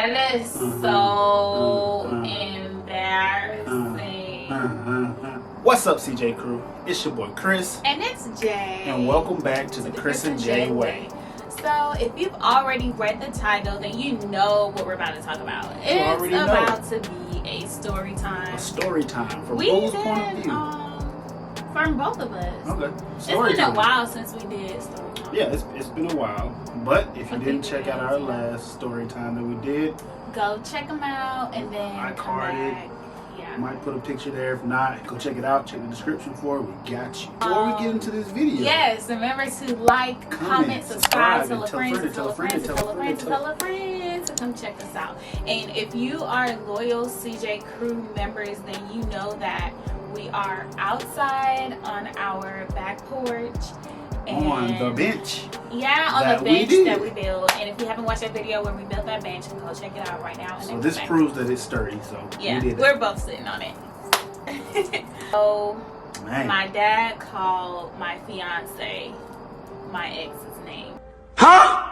That is so embarrassing. What's up, CJ crew? It's your boy Chris. And it's Jay. And welcome back to the Chris and Jay Way. So, if you've already read the title, then you know what we're about to talk about. It's about to be a story time. A story time from both point of view. From both of us. Okay. It's been a while since we did story time. Yeah, it's been a while. But if you didn't check out our last story time that we did, go check them out and then I come back. Yeah. Might put a picture there. If not, go check it out. Check the description for it. We got you. Before we get into this video, yes, remember to like, comment, subscribe, tell a friend to come check us out. And if you are loyal CJ crew members, then you know that we are outside on our back porch. On the bench. Yeah, on the bench that we built. And if you haven't watched that video where we built that bench, go check it out right now. And so this proves that it's sturdy. So yeah, we're both sitting on it. So my dad called my fiance my ex's name. Huh?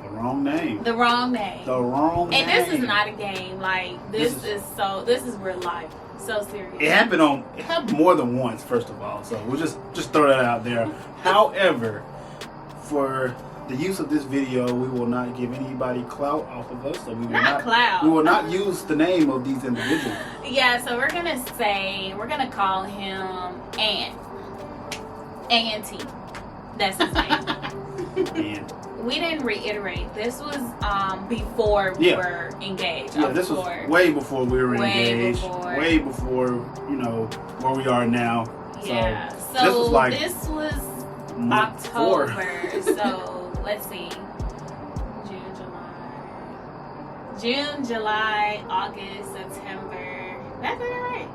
The wrong name. The wrong name. The wrong name. And this is not a game. Like this is real life. So serious. It happened more than once, first of all. So we'll just throw that out there. However, for the use of this video, we will not give anybody clout off of us. So we will we will not use the name of these individuals. Yeah, so we're gonna call him A&T. That's his name. And we didn't reiterate. This was before we were engaged. Yeah, this was way before we were engaged. Way before, you know, where we are now. Yeah. So this was October. So let's see. June, July, August, September. That's it, right?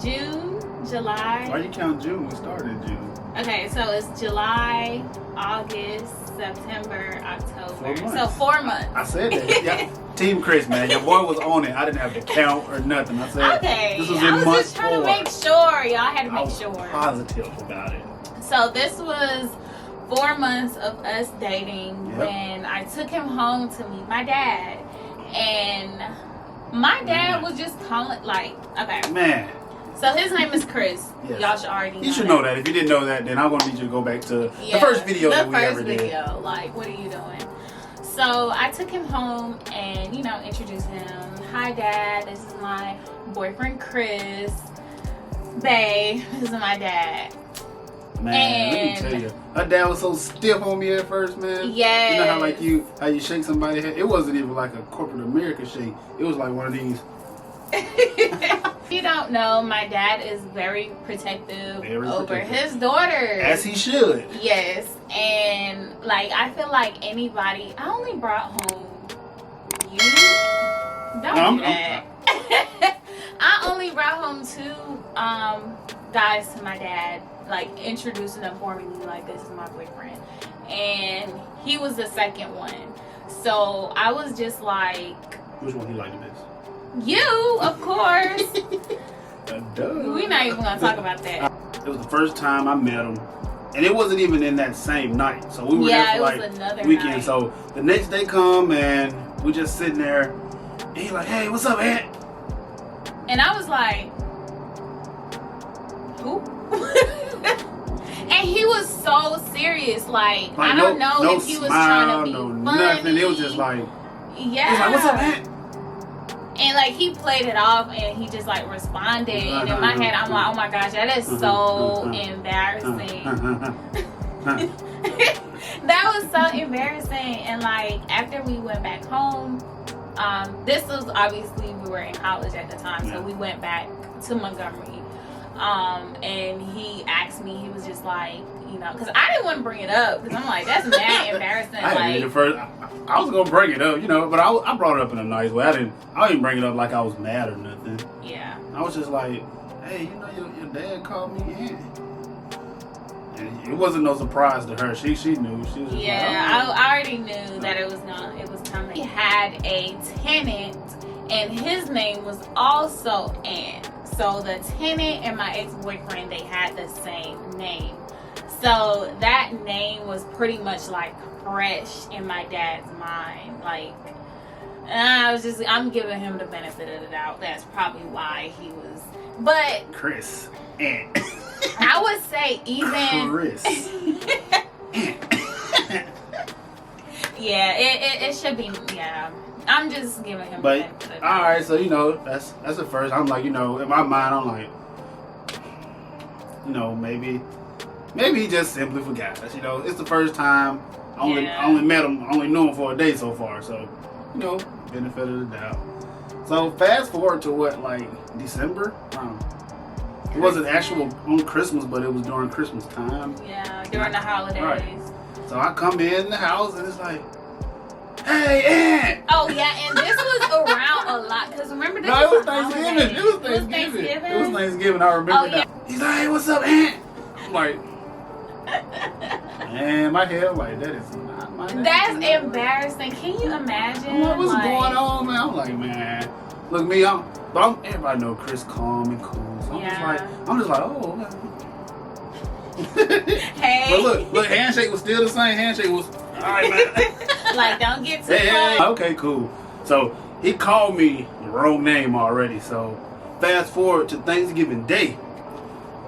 June, July. Why you count June? We started in June. Okay, so it's July, August, September, October. 4 months. So 4 months. I said that. Yeah. Team Chris, man. Your boy was on it. I didn't have to count or nothing. I said this was in month 4. I was just trying to make sure. Y'all had to make sure. I was positive about it. So this was 4 months of us dating when I took him home to meet my dad. And my dad was just calling, Man. So his name is Chris. Yes. Y'all should already know You should know that. If you didn't know that, then I'm going to need you to go back to the first video that we ever did. The first video. Like, what are you doing? So I took him home and, introduced him. Hi, Dad. This is my boyfriend, Chris. Bae, this is my dad. Man, let me tell you, her dad was so stiff on me at first, man. Yes. You know how you shake somebody's head? It wasn't even like a corporate America shake. It was like one of these. If you don't know, my dad is very protective over his daughters. As he should. Yes. And I feel like anybody, I only brought home you. Don't do that. I only brought home 2 guys to my dad, introducing them formally, this is my boyfriend. And he was the second one. So I was just like, which one he liked the best? You, of course. We're not even gonna talk about that. It was the first time I met him, and it wasn't even in that same night. So we were there for another weekend. Night. So the next day come and we just sitting there, and he's like, "Hey, what's up, Aunt?" And I was like, "Who?" And he was so serious. I don't know if he was trying to be funny. Nothing. It was just like, yeah. He's like, "What's up, Aunt?" And he played it off and he just responded. And in my head, I'm like, oh my gosh, that is so embarrassing. That was so embarrassing. And after we went back home, this was obviously, we were in college at the time. So we went back to Montgomery. And he asked me, he was just because I didn't want to bring it up because I'm like, that's mad embarrassing. I was gonna bring it up, but I brought it up in a nice way. I didn't bring it up like I was mad or nothing. Yeah. I was just like, hey, your dad called me Aunt. And it wasn't no surprise to her. She knew. She was just I already knew that it was coming. He had a tenant, and his name was also Aunt. So the tenant and my ex-boyfriend, they had the same name. So that name was pretty much fresh in my dad's mind. I'm giving him the benefit of the doubt. That's probably why he was. But Chris, Aunt. I would say even Chris. Yeah, it should be. Yeah, I'm just giving him. But the benefit of the doubt. all right, so you know that's the first. I'm like, you know, in my mind, I'm like, you know, maybe he just simply forgot us. You know, it's the first time. I only met him, only knew him for a day so far. So, you know, benefit of the doubt. So fast forward to what, like December? It wasn't actual on Christmas, but it was during Christmas time. Yeah, during the holidays. Right. So I come in the house and it's like, hey, Aunt! Oh, yeah, and this was around a lot. Because remember, this No, it was a holiday. Thanksgiving. It was Thanksgiving. I remember that. He's like, hey, what's up, Aunt? I'm like, man, my head, I'm like, that is not my name. That's embarrassing. Can you imagine? I'm like, what's going on, man? I'm like, man, look, me, everybody know Chris calm and cool. So I'm just like, oh, okay. Hey. But look, handshake was still the same. Handshake was, all right, man. Like, don't get too close. Okay, cool. So he called me the wrong name already. So fast forward to Thanksgiving Day.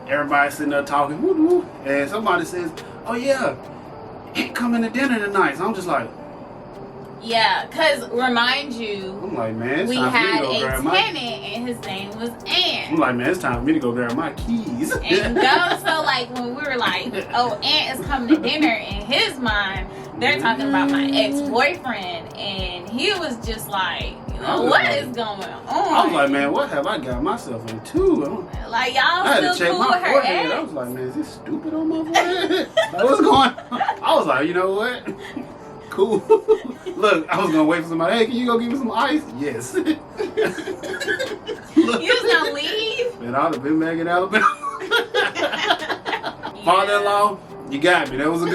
Everybody's sitting there talking, woo woo, and somebody says, oh yeah, Aunt coming to dinner tonight. So I'm just like, yeah, because remind you, I'm like, man, it's we time for me had to go a grab tenant and his name was Ant. I'm like, man, it's time for me to go grab my keys. And go, so like when we were like, oh, Ant is coming to dinner, in his mind, they're talking about my ex-boyfriend, and he was just like, you know, what is going on? I was like, man, what have I got myself into? Like, y'all I had to still check cool my with her forehead. ex? I was like, man, is this stupid on my forehead? Like, what's going on? I was like, you know what? Cool. Look, I was gonna wait for somebody. Hey, can you go give me some ice? Yes. You was gonna leave? Man, I'd have been back in Alabama. Father-in-law, you got me. That was a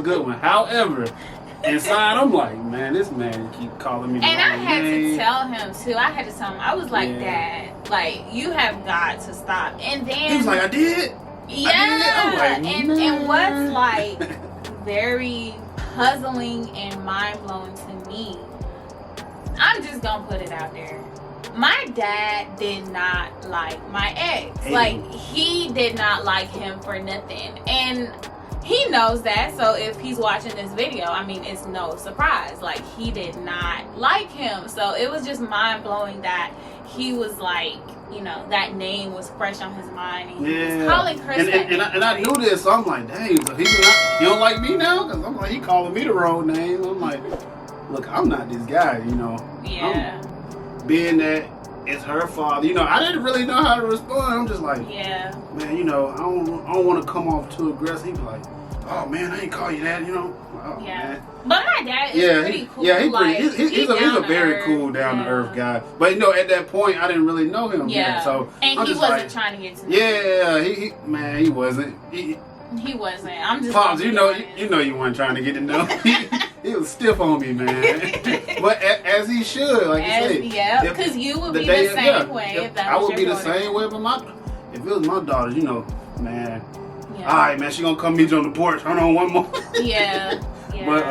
good one. However, inside, I'm like, man, this man keep calling me. And I had to tell him too. I was like, Dad, like, you have got to stop. And then he was like, I did. Yeah. Like, and what's like very puzzling and mind-blowing to me, I'm just gonna put it out there, my dad did not like my ex. Like, he did not like him for nothing, and he knows that. So if he's watching this video, I mean, it's no surprise. Like, he did not like him. So it was just mind-blowing that he was like, you know, that name was fresh on his mind, and he was calling Chris. And I knew this, so I'm like, dang, so he don't like me now? Because I'm like, he calling me the wrong name. I'm like, look, I'm not this guy, you know. Yeah. Being that it's her father, you know, I didn't really know how to respond. I'm just like, man, you know, I don't want to come off too aggressive. He be like, oh man, I ain't call you that, you know. Oh, man. But my dad is pretty cool. Yeah, he's a very cool, down to earth guy. But you know, at that point, I didn't really know him yet, so and I'm he just wasn't like, trying to get to know he wasn't. He wasn't. I'm just. Pops, you know you weren't trying to get to know. He was stiff on me, man. But as he should, like you say. Yeah, because you would be the same way. If that I was would be your the same way, but if it was my daughter, you know, man. Yeah. All right, man, she gonna come meet you on the porch. Hold on, one more. Yeah. But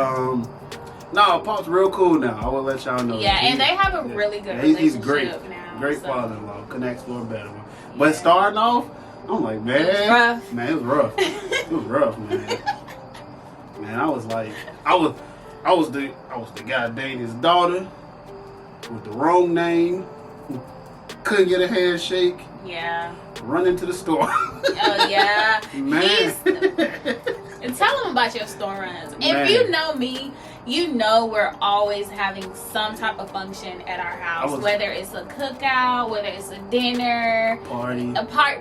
no, Pop's real cool now. I will let y'all know. Yeah, and they have a really good relationship he's great now. Great father-in-law. Connects for a better one. But starting off, I'm like, man, it was rough. Man, it was rough. It was rough, man. Man, I was like, I was the guy dating his daughter with the wrong name. Couldn't get a handshake. Yeah. Run into the store. Oh yeah. Man. And tell them about your store runs. If you know me, you know we're always having some type of function at our house. Whether it's a cookout, whether it's a dinner,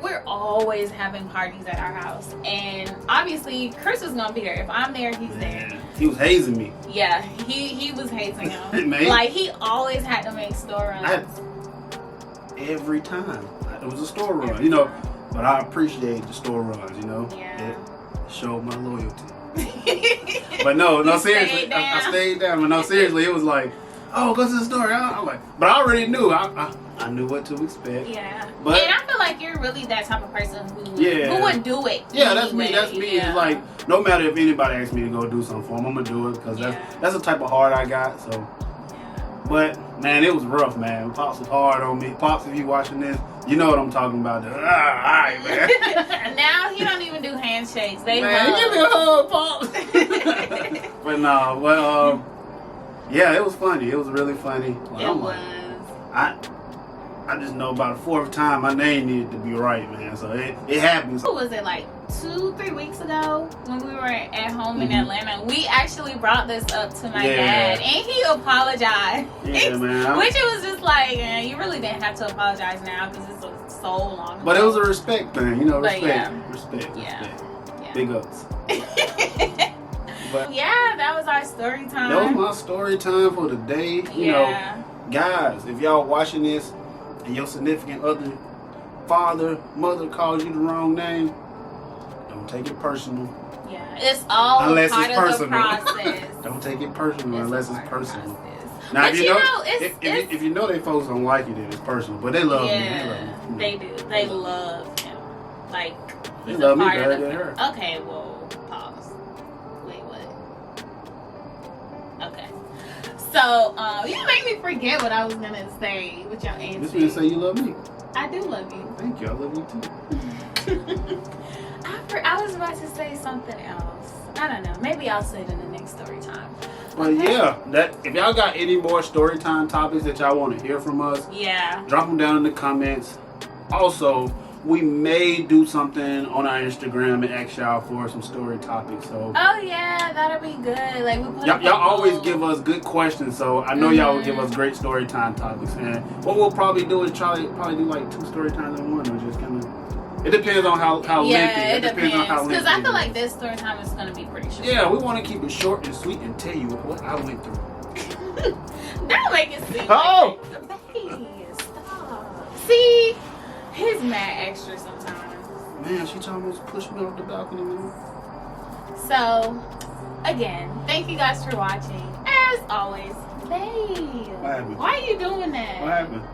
we're always having parties at our house. And obviously, Chris is gonna be there. If I'm there, he's there. He was hazing me. Yeah, he was hazing him. Man. Like, he always had to make store runs. Every time. It was a store run, you know. But I appreciate the store runs, you know. Yeah. It showed my loyalty. But no, seriously, I stayed down. But no, seriously, it was like, oh, go to the store. I'm like, but I already knew. I knew what to expect. Yeah. But, and I feel like you're really that type of person who would do it. Yeah, anyway. That's me. Yeah. It's like, no matter if anybody asks me to go do something for them, I'm gonna do it because that's the type of heart I got. So. But man, it was rough, man. Pops was hard on me. Pops, if you watching this, you know what I'm talking about. All right, man. Now he don't even do handshakes. They man, give me a hug, Pops. But no, well, yeah, it was funny. It was really funny. Like, it was. I just know about the fourth time my name needed to be right, man. So it happens. What was it, like 2-3 weeks ago when we were at home in Atlanta? We actually brought this up to my dad, and he apologized. Yeah, man. Which it was just like, you really didn't have to apologize now because it's so long ago. But it was a respect thing, you know, respect. Yeah. Respect. Yeah. Big ups. But yeah, that was our story time. That was my story time for the day. You know, guys, if y'all watching this and your significant other, father, mother calls you the wrong name, don't take it personal. Yeah, it's all unless part it's of personal. the process. Don't take it personal unless it's personal. Now, But if you know they folks don't like you, then it's personal. But they love me. They do. They love him. Like, they he's love a me part better of than her. Okay, well, pause. Wait, what? Okay. So, you make me forget what I was gonna say with your answer. This means say you love me. I do love you. Thank you. I love you too. I was about to say something else. I don't know. Maybe I'll say it in the next story time. But yeah, if y'all got any more story time topics that y'all want to hear from us, drop them down in the comments. Also, we may do something on our Instagram and ask y'all for some story topics. So that'll be good. Like we put y'all always give us good questions, so I know y'all will give us great story time topics. And what we'll probably do is probably do like 2 story times in one, or just kind of. It depends on how lengthy. It depends on how lengthy. Because I feel like this story time is going to be pretty short. Yeah, we want to keep it short and sweet and tell you what I went through. Don't make it seem Oh! like baby, stop. See, he's mad extra sometimes. Man, she almost pushed me off the balcony, man. So, again, thank you guys for watching. As always, babe. What happened? Why are you doing that? What happened?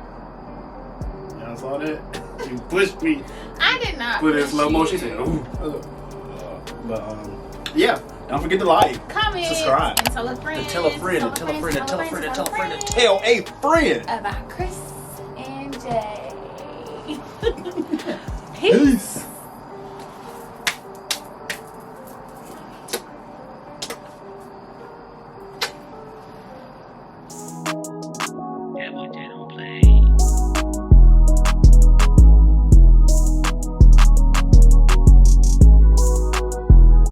Y'all saw that? She pushed me. I did not. Put it in slow motion. She said, "Ooh." But yeah, don't forget to like, comment, subscribe, and tell a friend, and tell a friend, and tell a friend, and tell a friend, and tell a friend, and tell a friend about Chris and Jay. Peace.